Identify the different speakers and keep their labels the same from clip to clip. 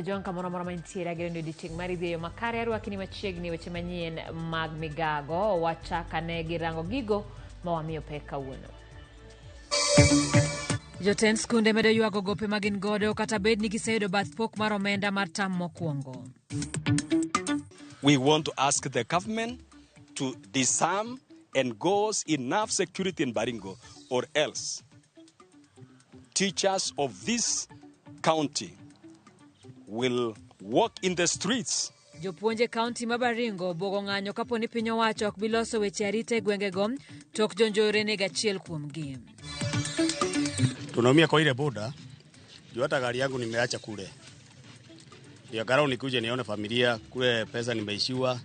Speaker 1: jonka moro mantiere agendo di ting mari dheyo makare arwaki ni machiegni weche manyien mag Migago wachaka ne girango gigo ma wamiyo pek kawuono. Joten skunde medo yuago gope magin godo kata bed ni giseyudo bath pok mar omenda mar tam mokwongo.
Speaker 2: We want to ask the government to disarm and goes enough security in Baringo, or else teachers of this county will walk in the streets.
Speaker 1: Jopuonje county ma Baringo bogo ng'anyo kapo ni piny owacho ok biloso weche arita e gwengego tok jonjore ne gachiel kuomgi.
Speaker 3: Tunaumia kwa ile boda, juu hata gari yangu nimeacha kule. Ndio garau nikuje nione familia, kule pesa nimeishiwa,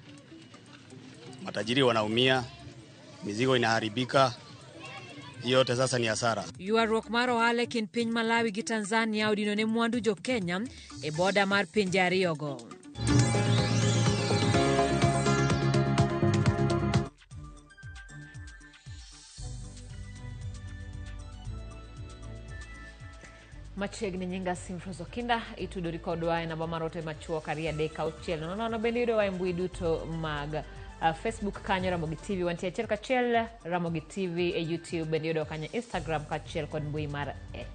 Speaker 3: matajiri wanaumia, mizigo inaharibika, yote sasa ni hasara. Yuarruok mar ohala kin piny Malawi gi Tanzania odino ne mwandu jo Kenya e boda mar pinje ariyogo. Machiegni nyinga Simfrozo Kinda itudori kodwa e namba marote machuo karia deka uchiel. Nono bende yudo wa mbui duto mag Facebook kanyo Ramogi TV wantie achiel kachiel, Ramogi TV e YouTube bende yudo kanyo Instagram kachiel kod mbui mar X.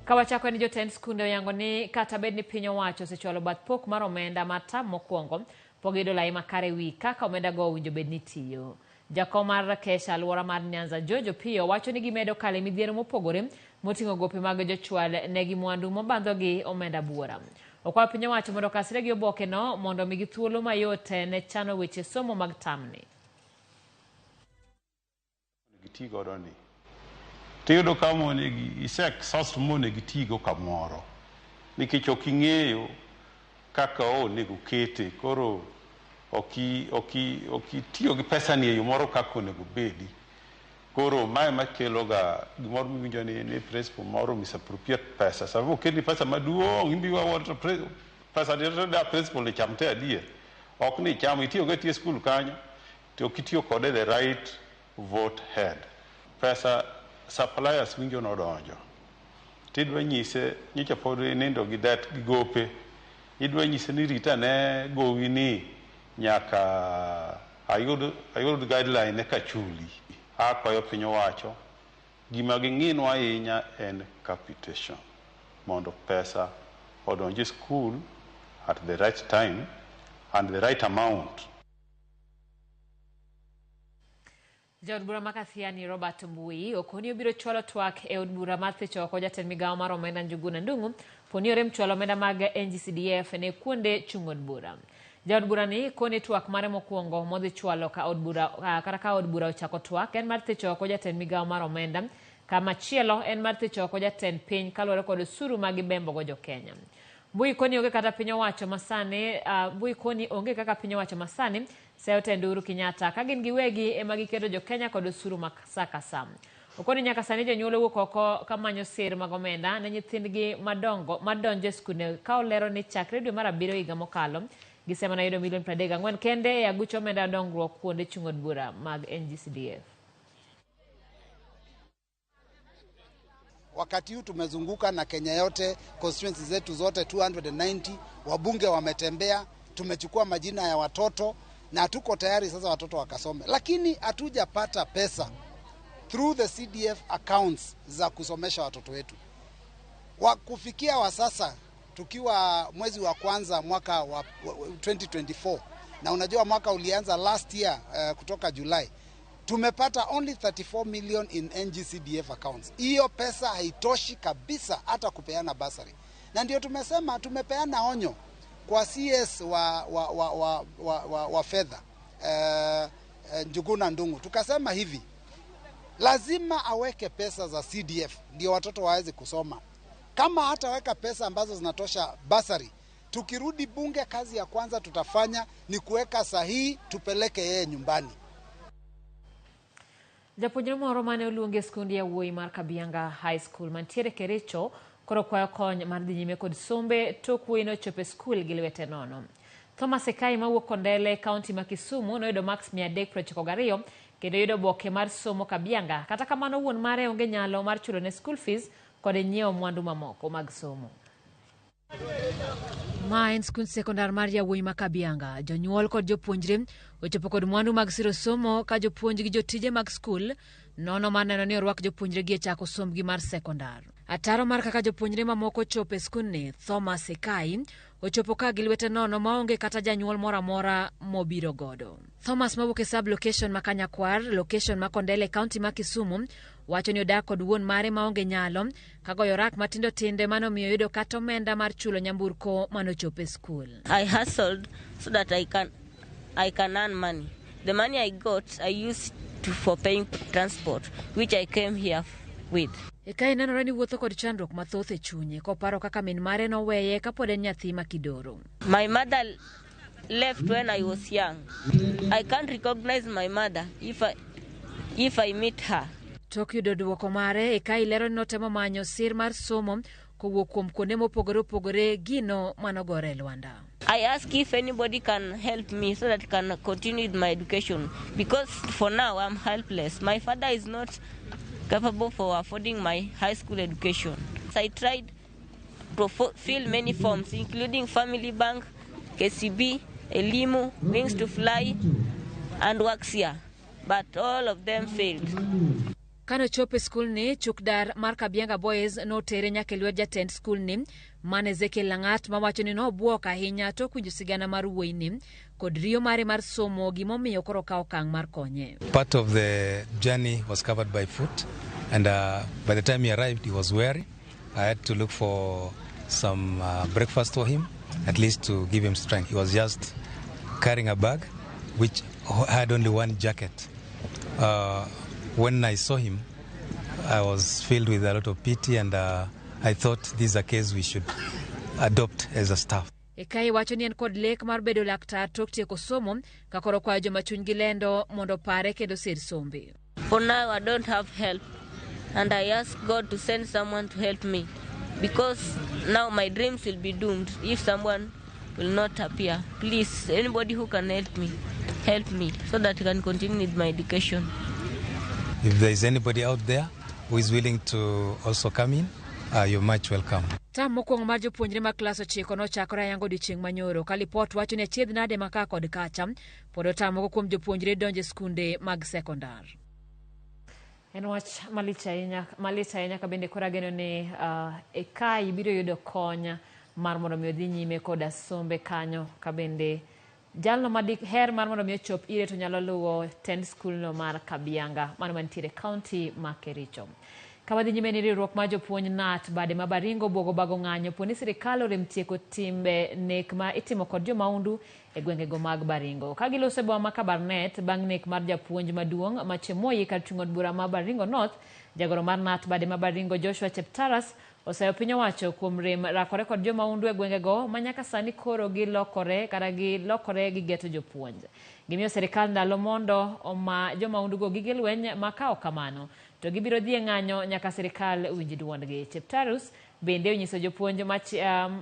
Speaker 3: Kawachako ni jotend skunde oyango ni kata bed ni piny owacho osechwalo bath pok mar omenda matam mokwongo pogido lai makare wi kaka omenda go winjo bed ni tiyo. Jakom mar Kesha alwora mar Nyanza Jojo Pio wacho ni gimedo kale midhiero mopogore moting'o gope mag jochwal negi mwandu mobandho gi omenda buora. Okwa piny owacho mondo kasre gi oboke no mondo migi thuolo mayot ne chano weche somo mag tamni.
Speaker 4: Gitigo doni. Tiyudo kamo negi isek sos mone gitigo kamoro. Nikech ok ing'eyo kaka onego kete koro oki tiyo gi pesa ni e yo moro kaka onego bedi. Koro mae makelo ga gimoro miwinjo ni principal moro misappropriate pesa. Sababu oketi pesa maduong' imbi wawato pesa da principal ni chamte adier. Ok ni chamo itiyo go tie school kanyo to ok itiyo kode the right vote head. Pesa suppliers winjo no donjo. Tidwa nyise nyicha pod nindo gi that gi gope. Idwa nyise ni rita ne gowi ni nyaka ayud guideline ka chuli. Akwayo piny owacho gima ging'inwa ahinya en capitation mondo pesa odonje school at the right time and the right amount.
Speaker 1: Jaod bura makathiani Robert Mbui okoni obiro chwalo twak e od bura mar thicho oko jatend migawo mar omenda Njuguna Ndung'u poni orem chwalo omenda mag NGCDF ne kuonde chung od bura. Jaod bura ni koni twak mare mokwongo modhi chwalo ka od bura kata ka od bura ochako twak en mar thicho oko jatend migawo mar omenda kama chielo en mar thicho oko jatend piny kaluwore kod osuru mag bembo go jo Kenya. Mbui koni onge kata piny owacho masani Mbui koni onge kaka piny owacho masani seyo tend Uhuru Kenyatta ka gin giwegi ema giketo jo Kenya kod osuru masaka sam. Okoni nyaka sani jonyuol wuok oko kamanyo sir mag omenda ne nyithindgi madonjo skunde ka olero ni chakre dwe mar 7 higa mokalo gisema na yudo milion 34 kende ya gucho omenda dongruok kuonde chung od bura mag NGCDF.
Speaker 5: Wakati huu tumezunguka na Kenya yote, constituencies zetu zote 290, wabunge wametembea, tumechukua majina ya watoto na tuko tayari sasa watoto wakasome. Lakini hatujapata pesa through the CDF accounts za kusomesha watoto wetu. Kufikia wa sasa tukiwa mwezi wa kwanza mwaka wa 2024 na unajua mwaka ulianza last year kutoka July. Tumepata only 34 million in NGCDF accounts. Hiyo pesa haitoshi kabisa hata kupeana basari. Na ndio tumesema tumepeana onyo kwa CS wa fedha Njuguna Ndung'u. Tukasema hivi, lazima aweke pesa za CDF ndio watoto waweze kusoma. Kama hataweka pesa ambazo zinatosha basari, tukirudi bunge kazi ya kwanza tutafanya ni kuweka sahihi tupeleke yeye nyumbani.
Speaker 1: Japuonjre moro mane oluonge skundi ya wuoyi mar Kabianga High School mantiere Kericho koro kwayo kony mar dhi nyime kod sombe tok wuoyi no chope skul gi lwete nono. Thomas Ekai mawuok Kondele kaunti ma Kisumu noyudo max 392 kendo yudo boke mar somo Kabianga kata kamano wuon mare onge nyalo mar chulo ne school fees kod nyiewo mwandu mamoko mag somo.
Speaker 3: Maen skund sekondar mar Yawuoyi ma Kabianga, jonyuol kod jopuonjre ochopo kod mwandu mag siro somo ka jopuonj gi jotije mag skul nono mar neno ni orwak jopuonjre gi e chako sombgi mar sekondar. Ataro mar kaka jopuonjre mamoko chopo e skundni, Thomas Ekai, ochopo ka gi lwete nono maonge kata janyuol moro amora mobiro godo. Thomas mawuok e sub location ma Kanyakwar, location ma Kondele, kaunti ma Kisumu, wacho ni odak kod wuon mare maonge nyalo kagoyo rak matindo tinde manomiyo yudo kata omenda mar chulo nyamburko manochopo e skul.
Speaker 6: I hustled so that I can earn money. The money I got, I used for paying transport, which I came here with.
Speaker 3: Ekai nenore ni wuotho kod chandruok mathoth e chunye koparo kaka min mare noweye kapod en nyathi ma kidoro.
Speaker 6: My mother left when I was young. I can't recognize my mother if I meet her.
Speaker 3: Tok yudo duoko mare, Ekai lero ni notemo manyo sir mar somo kowuok kuom kuonde mopogore opogore gino manogore Lwanda.
Speaker 6: I ask if anybody can help me so that I can continue with my education, because for now I'm helpless. My father is not capable for affording my high school education. I tried to fill many forms, including Family Bank, KCB, Elimu, Wings to Fly, and Waxia, but all of them failed.
Speaker 3: Kano chope skul ni, chukdar mar Kabianga Boys no tere nyaka e lwet jatend skul ni, mane Ezekiel Langat mawacho ni no buok ahinya tok winjo sigana mar wuoyi ni kod riyo mare mar somo gimomiyo koro kawo okang' mar konye.
Speaker 7: Part of the journey was covered by foot, and by the time he arrived he was weary. I had to look for some breakfast for him, at least to give him strength. He was just carrying a bag which had only one jacket. When I saw him, I was filled with a lot of pity, and I thought this is a case we should adopt as a staff.
Speaker 3: Ekai wacho ni en kod lek mar bedo laktar tok tieko somo ka koro kwayo joma chunygi lendo mondo pare kendo sir sombe.
Speaker 6: For now I don't have help, and I ask God to send someone to help me, because now my dreams will be doomed if someone will not appear. Please, anybody who can help me so that I can continue with my education.
Speaker 7: If there is anybody out there who is willing to also come in, you're much welcome.
Speaker 3: Tam mokwongo mar jopuonjre ma klas 9 nochakore yango odiochieng' manyoro ka lipot wacho ni achiedh nade maka kod kacha pod otamoko kuom jopuonjre donjo e skunde mag sekondar. En wach malich ahinya ka bende kora geno ni Ekai biro yudo kony mar mondo mi odhi nyime koda sombe kanyo ka bende jalno madik her mar mondo mi ochop ire to nyalo luwo tend skul no mar Kabianga mano mantiere kaunti ma Kericho. Kawadhi nyime ni riwruok mar jopuonj NAT bade ma Baringo bwogo bago ng'anyo poni sirikal orem tieko timbe nek ma itimo kod jomaundu e gwengego mag Baringo. Ka giloso boma ma Kabarnet bang' nek mar japuonj maduong' ma Chemoyi kar chung od bura ma Baringo North, jagoro mar NAT bade ma Baringo Joshua Cheptaras osayo piny owacho kuom rem rakore kod jomaundu e gwengego ma nyaka sani koro gilokore gi geto jopuonj. Gimiyo sirikal ndalo mondo oma jomaundu go gige lweny ma ka ok kamano to gibiro dhi ng'anyo nyaka sirikal winj duondgi. Cheptarus bende onyiso jopuonj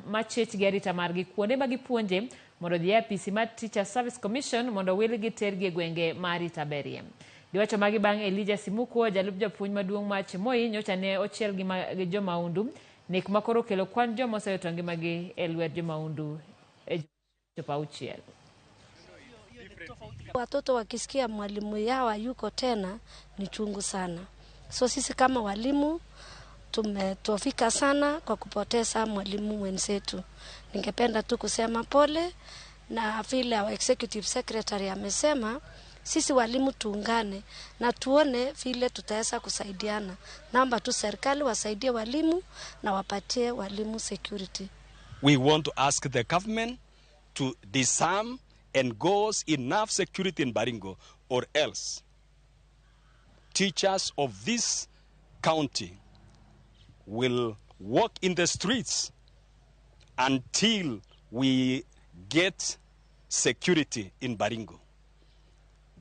Speaker 3: machich gi arita margi kuonde ma gipuonje mondo dhi e apisi mar Teacher Service Commission mondo wilgi tergi e gwenge ma arita berie. Giwacho magi bang' Elijah Simuko, jalup japuonj maduong' ma Chemoyi, nyocha ne ochiel gi jomaundu nek makoro kelo kwan joma oseyoto ngimagi e lwet jomaundu e chopa auchiel.
Speaker 8: Watoto wakisikia mwalimu yao hayuko tena ni chungu sana. So sisi kama walimu tumetofika sana kwa kupoteza mwalimu mwenzetu. Ningependa tu kusema pole, na vile our executive secretary amesema sisi walimu tuungane na tuone vile tutaweza kusaidiana. Naomba tu serikali wasaidie walimu na wapatie walimu security.
Speaker 2: We want to ask the government to disarm and goes enough security in Baringo, or else teachers of this county will walk in the streets until we get security in Baringo.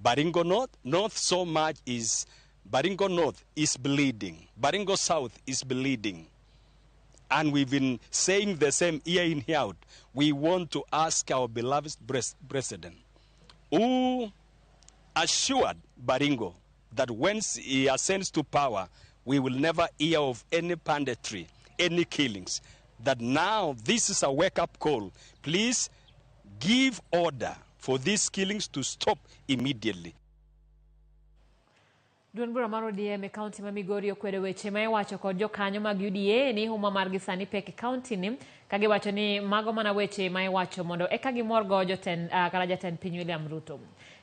Speaker 2: Baringo North so much is, Baringo North is bleeding. Baringo South is bleeding. And we've been saying the same year in here out. We want to ask our beloved president, who assured Baringo that once he ascends to power, we will never hear of any banditry, any killings. that now this is a wake-up call. Please give order for these killings to stop immediately.
Speaker 3: Duond bura mar ODM e kaunti ma Migori okwedo weche ma iwacho kod jokanyo mag UDA ni huma margi sani pek e kaunti ni ka giwacho ni mago mana weche ma iwacho mondo eka gimorgo jatend piny William Ruto.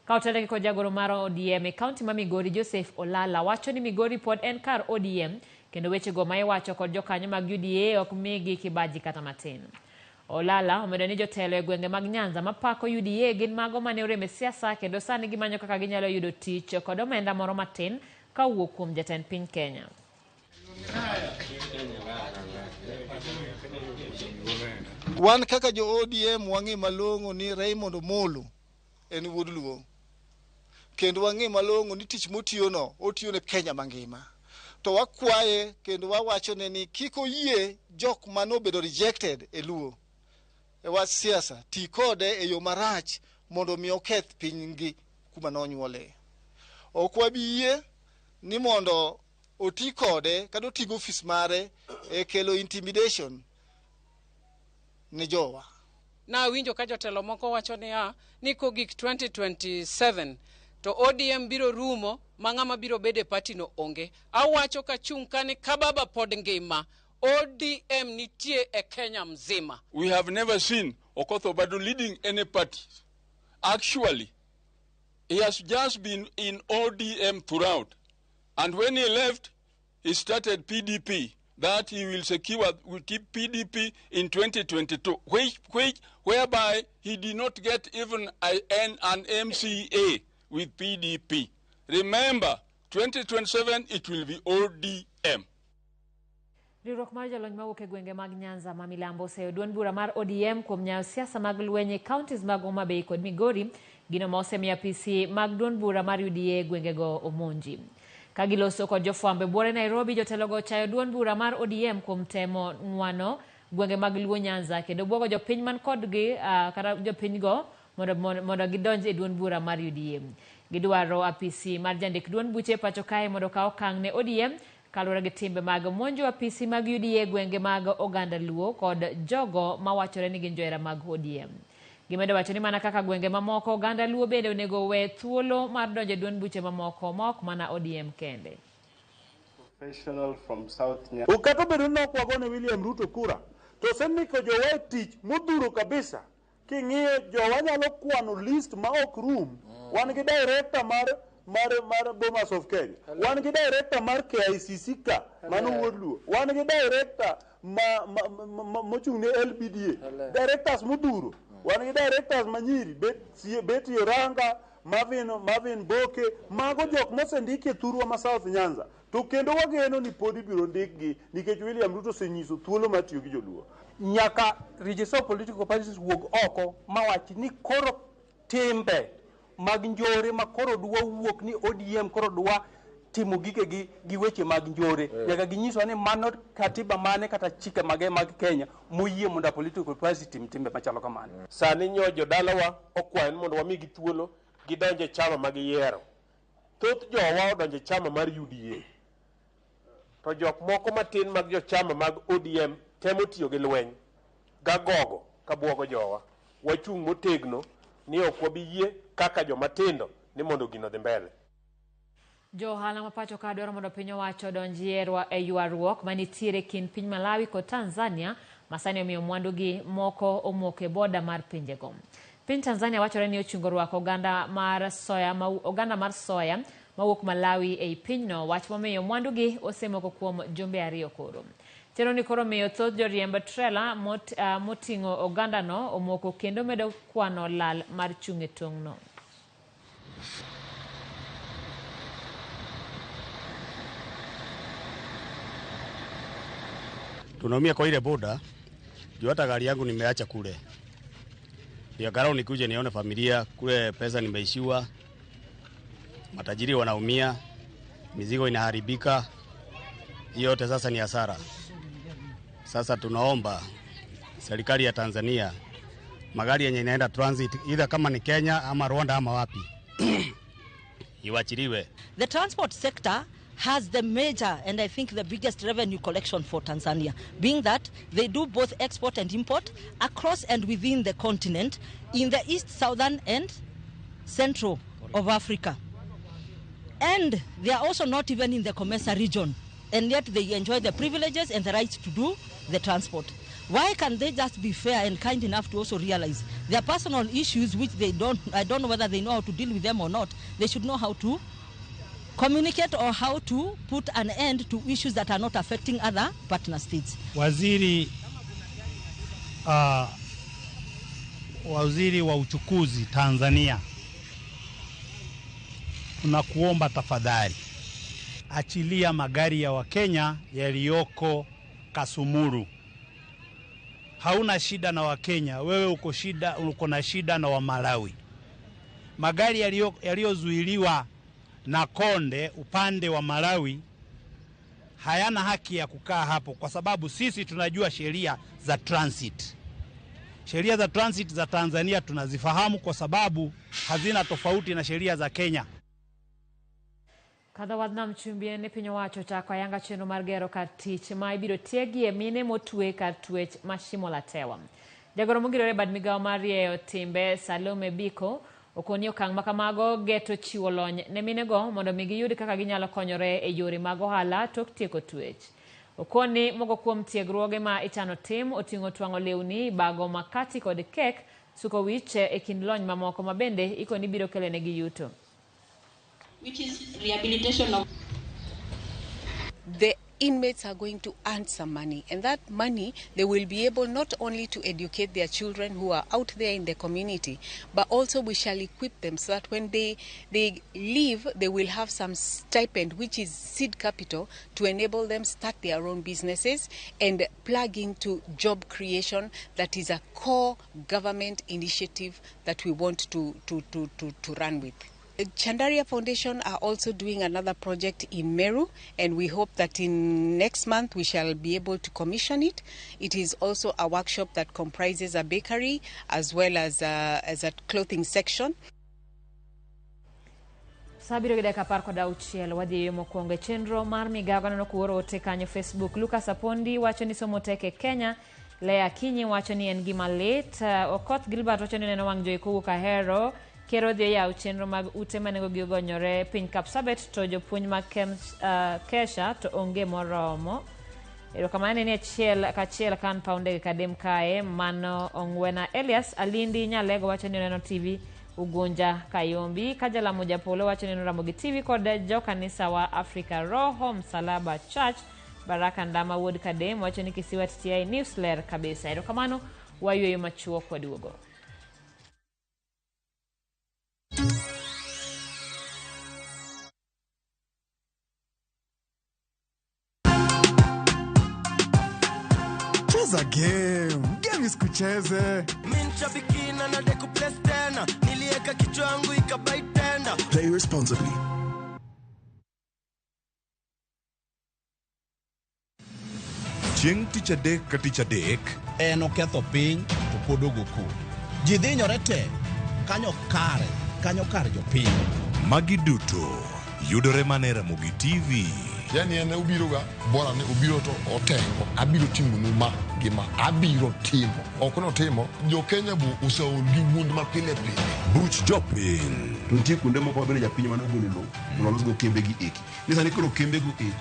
Speaker 3: Ka otendegi kod jagoro mar ODM e kaunti ma Migori Joseph Olala wacho ni Migori pod en kar ODM kendo wechego ma iwacho kod jokanyo mag UDA ok migi kibaji kata matin. Olala omedo ni jotelo e gwenge mag Nyanza mapako UDA gin mago mane orem e siasa kendo sani gimanyo kaka ginyalo yudo tich kod omenda moro matin ka wuok kuom jatend piny Kenya.
Speaker 9: Wan kaka jo ODM wang'e malong'o ni Raymond Omolo en wuod Luo. Kendo wang'e malong'o ni tich motiyono otiyo ne Kenya mangima. To wakwaye kendo wawacho ni kik oyie jok manobedo rejected e Luo. E wach siasa ti kode e yo marach mondo mi oketh pinygi kuma nonyuole. Ok wabiyie ni mondo oti kode kata otigo ofis mare e kelo intimidation ne jowa.
Speaker 10: Na winjo ka jotelo moko wacho ni kogik 2027 to ODM biro rumo mang'ama biro bede party no onge. Awacho ka chung kani kababa pod ngima. ODM nitie e Kenya mzima.
Speaker 11: We have never seen Okoth Obado leading any party. Actually, he has just been in ODM throughout. And when he left, he started PDP. That he will keep PDP in 2022, whereby he did not get even an MCA with PDP. Remember, 2027, it will be ODM.
Speaker 3: Riwruok mar jolony mawuok e gwenge mag Nyanza ma milambo oseyo duond bura mar ODM kuom nyayo siasa mag lweny e counties mag Homa Bay kod Migori, gino ma osemiyo apisi mag duond bura mar UDA gwengego omonji. Ka giloso kod jofwambo e buore Nairobi, jotelogo chayo duond bura mar ODM kuom temo ng'wano gwenge mag Luo Nyanza kendo bwogo jopiny man kodgi kata jopinygo mondo gidonj e duond bura mar UDA. Gidwaro apisi mar jandik duond buche pacho kae mondo kaw okang' ne ODM kaluwore gi timbe mag monjo apisi mag UDA gwenge mag oganda Luo kod jogo mawachore ni gin johera mag ODM. Gimedo wacho ni mana kaka gwenge mamoko oganda Luo bende onego we thuolo mar donjo duond buche mamoko ma ok mana ODM kende.
Speaker 12: Professional from South Nyanza.
Speaker 13: Ukato bedo nok wagone William Ruto kura. To seniko jowa tich modhuro kabisa. King'iyo jowa nyalo kwano list ma ok rum. Wan gi director mar Bomas of Kenya. Wan gi director mar KICC ka mano wuod Luo. Wan gi director mochung' ne LBDA. Directors modhuro. Wan gi directors manyiri Betty Oranga, Marvin Boke, mago jok mosendiki e thurwa ma South Nyanza. To kendo wageno ni podi biro ndikgi nikech William Ruto senyiso thuolo mar tiyo gi joluo.
Speaker 14: Nyaka register of political parties wuog oko mawachi ni koro timbe mag njore ma koro dwa wuok ni ODM koro dwa timo gike gi weche mag njore. Nyaka ginyiso ni mano katiba mane kata chike mage mag Kenya moyie mondo political party timbe machalo kamano.
Speaker 12: Sani nyo jodalawa okwayo mondo wamigi thuolo gidonje chama mag yiero. Thoth jowa odonje chama mar UDA. To jok moko matin mag jo chama mag ODM temo tiyo gi lweny gagogo kabwogo jowa. Wachung' motegno ni ok wabiyie kaka jomatindo ni mondo gino dhi mbele.
Speaker 3: Johala mapacho ka dwaro mondo piny owacho donji e ywaruok manitiere kind piny Malawi kod Tanzania masani omiyo mwandugi moko omok e boda mar pinjego. Piny Tanzania wachore ni ochungo rwako oganda mar soya mawuok Malawi ei pinyno, wach momiyo mwandugi osemoko kuom jumbe 2 koro. Chero ni koro miyo thoth joriemb trela moting'o ogandano omoko kendo medo kwano lal mar chung' e tong'no.
Speaker 15: Tunaumia kwa ile boda, juu hata gari yangu nimeacha kule. Ndio garau nikuje nione familia, kule pesa nimeishiwa, matajiri wanaumia, mizigo inaharibika, hiyo yote sasa ni hasara. Sasa tunaomba serikali ya Tanzania, magari yenye inaenda transit, either kama ni Kenya ama Rwanda ama wapi, iwachiliwe.
Speaker 16: The transport sector has the major and I think the biggest revenue collection for Tanzania, being that they do both export and import across and within the continent in the east, southern and central of Africa. And they are also not even in the Comesa region, and yet they enjoy the privileges and the rights to do the transport. Why can't they just be fair and kind enough to also realize their personal issues, which I don't know whether they know how to deal with them or not. They should know how to communicate or how to put an end to issues that are not affecting other partner states.
Speaker 17: Waziri wa uchukuzi Tanzania, tunakuomba tafadhali achilia magari ya Wakenya yaliyoko Kasumuru. Hauna shida na Wakenya, wewe uko na shida na Wamalawi. Magari yaliyozuiliwa na Konde upande wa Malawi hayana haki ya kukaa hapo, kwa sababu sisi tunajua sheria za transit. Sheria za transit za Tanzania tunazifahamu kwa sababu hazina tofauti na sheria za Kenya.
Speaker 3: Kada wadnam chumbien pinyo wacho chako yanga cheno margero katich ma ibiro tiegi mine motwe katwech mashimo latewa. Jagoro mugirore bad Migago Marie timbe Salome Biko okoni okang' makamago geto chiwo lony ne minego mondo mi giyud kaka ginyalo konyore e yore mag ohala tok tieko twech. Okoni mogo kuom tiegruoge ma ichano tim oting'o twang'o lewni, bago makati kod kek, suko wiche e kind lony mamoko mabende ikoni biro kelenegi yuto.
Speaker 18: Which is rehabilitation of
Speaker 19: the inmates are going to earn some money, and that money they will be able not only to educate their children who are out there in the community, but also we shall equip them so that when they leave, they will have some stipend, which is seed capital, to enable them start their own businesses and plug into job creation. That is a core government initiative that we want to run with. Chandaria Foundation are also doing another project in Meru, and we hope that in next month we shall be able to commission it. It is also a workshop that comprises a bakery as well as a clothing section.
Speaker 3: Sabiro gide kapar koda uchiel wadhi yomo kuonge chenro mar Migago no kuoro ote kanyo Facebook. Lucas Apondi wacho ni somo teke Kenya. Lea Kinyi wacho ni en gima lit. Okoth Gilbert wacho ni neno wang' jowi kowuok Ahero. Kero dhi yaw chenro mag ute manego gigonyore piny Kapsabet to jopuonj mag Kesha to onge moromo. Erokamano ni achiel kan paunde kadem kae mano Ongwena Elias Alindi Nyalego wacho ni neno TV Ugunja Kayombi Kajalamo Japolo wacho ni Ramogi TV kod jo kanisa wa Africa Roho Msalaba Church Baraka Ndama Wood Kadem wacho ni kisiwa TTI Newsletter kabisa. Erokamano wayueyo machuo kwa duogo.
Speaker 20: Cheza game isikucheze.
Speaker 21: Mimi shabiki na nade kuplay tena, nilieka kichwa yangu ikabai tena.
Speaker 20: Play responsibly.
Speaker 22: Chieng' tich adek ka tich adek
Speaker 23: en oketho piny to pod ogoku. Ji dhinyore te kanyo kar jopiny.
Speaker 22: Magi duto yudore mana Ramogi TV.
Speaker 24: Yani ene ubiroga bora ne ubiro to otengo abiro timo numa gima abiro timo okono timo jo Kenya bu usaol gi wund ma pile
Speaker 22: buch jopiny.
Speaker 25: Nitie kuonde moko bende japiny mano golo lo molos go kembe gi eki nisa ni koro kembe go eki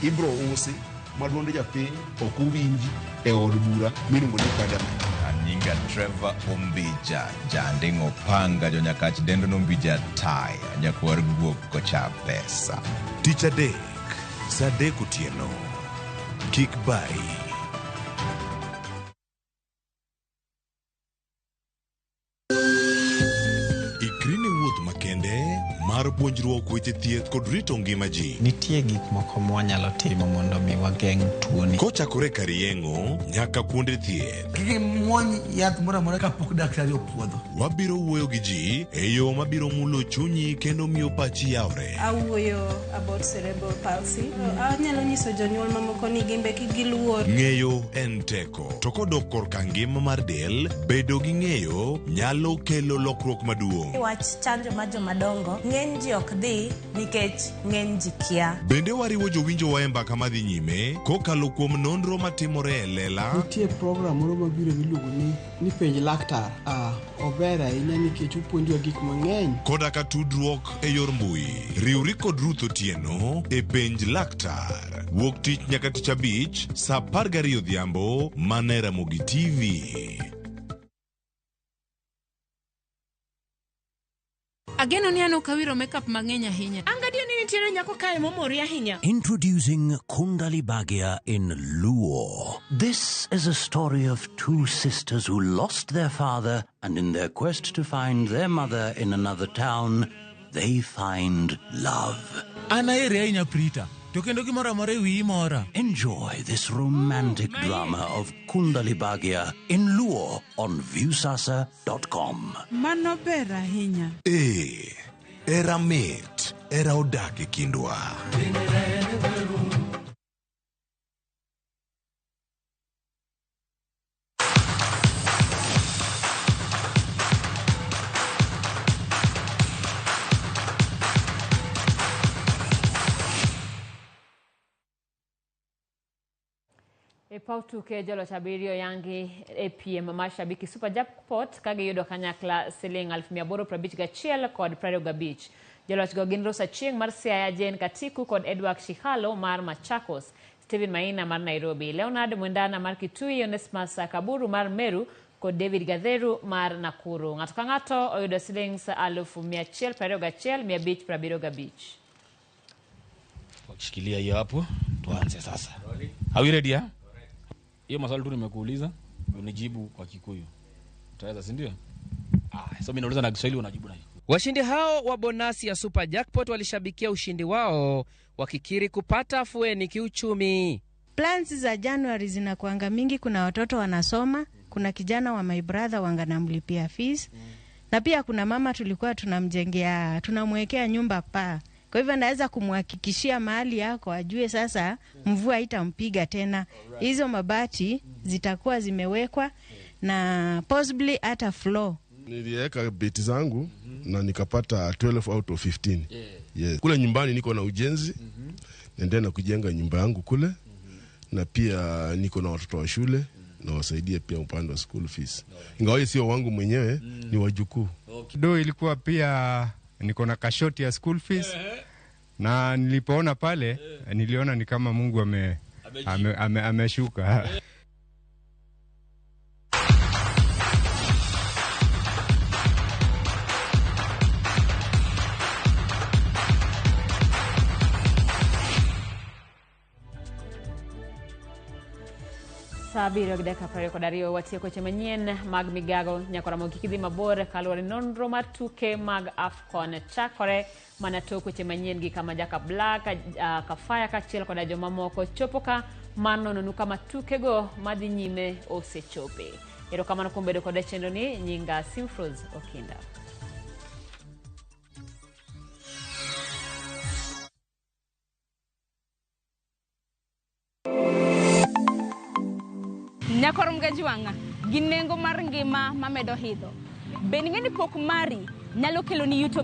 Speaker 25: ibro usi maduonde japiny ok uwinji e od bura miluongo ni parliament.
Speaker 26: Nyinga Trevor Ombija jandingo panga jo nyakach dendo nombija tai nyakwar guok kocha pesa.
Speaker 22: Tich adek saa 3 otieno. Kik bai. Ikri ne wuoth makende mar puonjruok weche thieth kod rito ngima ji.
Speaker 27: Nitie gik moko mwanyalo timo mondo mi wageng' tuoni.
Speaker 22: Kochakore karieng'o nyaka kuonde thieth.
Speaker 28: Kiki mwony yath mora mora kapok daktari opuodho.
Speaker 22: Wabiro wuoyo gi ji e yo mabiro mulo chunyi kendo miyo pachi yawre.
Speaker 29: Awuoyo about cerebral palsy. Anyalo nyiso jonyuol mamoko ni gimbe giluor.
Speaker 22: Ng'eyo en teko. To kodok korka ngima mar del, bedo gi ng'eyo nyalo kelo lokruok maduong'.
Speaker 29: Wach chanjo ma jomadongo ng'eyo ng'eny ji ok dhi nikech ng'eny ji kia.
Speaker 22: Bende wariwo jowinjo wa e mbaka madhi nyime kokalo kuom nonro matimore e lela.
Speaker 1: Nitie program moro mabiro miluongo ni penj laktar. Ober ahinya nikech opuonjowa gik mang'eny.
Speaker 22: Koda ka tudruok e yor mbui. Riwri kod Ruth Otieno e penj laktar. Wuok tich nyaka tich abich saa 12 odhiambo mana e Ramogi TV.
Speaker 2: Ageno ni ano kawiro makeup mang'eny ahinya. Angadio ni nitiere nyako kae momori ahinya.
Speaker 4: Introducing Kundali Bagia in Luo. This is a story of two sisters who lost their father, and in their quest to find their mother in another town, they find love. Enjoy this romantic drama of Kundali Bagia in Luo on viewsasa.com.
Speaker 2: Mano ber ahinya.
Speaker 22: Era mit, era odake kindwa.
Speaker 3: E pau tuke jalo chabirio yangi APM mashabiki Super Jackpot kage yudo kanyakla siling 851 kod 25. Jalo chigo gin Rosa Chieng mar Siaya, Jane Katiku kod Edward Shihalo mar Machakos, Steven Maina mar Nairobi, Leonard Mwendana mar Kitui, Onesmus Kaburu mar Meru kod David Gatheru mar Nakuru. Ng'ato ka ng'ato oyudo siling 121,575.
Speaker 5: Shikilia hiyo hapo, tuanze sasa. Are we ready? Hiyo maswali tu nimekuuliza, unijibu kwa Kikuyu. Utaweza, si ndio? So mimi nauliza na Kiswahili unajibu na Kikuyu.
Speaker 6: Washindi hao wa bonasi ya Super Jackpot walishabikia ushindi wao wakikiri kupata afueni kiuchumi.
Speaker 29: Plans za January zinakuanga mingi, kuna watoto wanasoma, kuna kijana wa my brother wanganamlipia fees. Na pia kuna mama tulikuwa tunamwekea nyumba paa. Kwa hivyo naweza kumhakikishia mahali yako ajue sasa mvua haitampiga tena. Hizo mabati zitakuwa zimewekwa na possibly hata floor.
Speaker 25: Niliweka beti zangu na nikapata 12 out of 15. Yes. Kule nyumbani niko na ujenzi. Naendelea kujenga nyumba yangu kule. Na pia niko na watoto wa shule na wasaidia pia upande wa school fees. Ingawa sio wangu mwenyewe, ni wajukuu.
Speaker 7: Kido ilikuwa pia niko na kashoti ya school fees. Na nilipoona pale, niliona ni kama Mungu ameshuka.
Speaker 3: Sabiro gideka prayo kodario watie koche manyien mag Migago nyakora mogikidhi mabor kalore nonro mar tuke mag AFCON chakore mana to koche manyien gi kama jaka Black Kafaya kachiel koda joma moko chopo ka mano nonu kama tuke go madhi nyime osechope. Ero kamano kuom bedo koda chenro ni, nyinga Simfroz Okinda.
Speaker 8: Nyakor mgaji wanga, ginengo mar ngima mamedo hidho. Beningeni pok mari, nyalo kelo ni yuto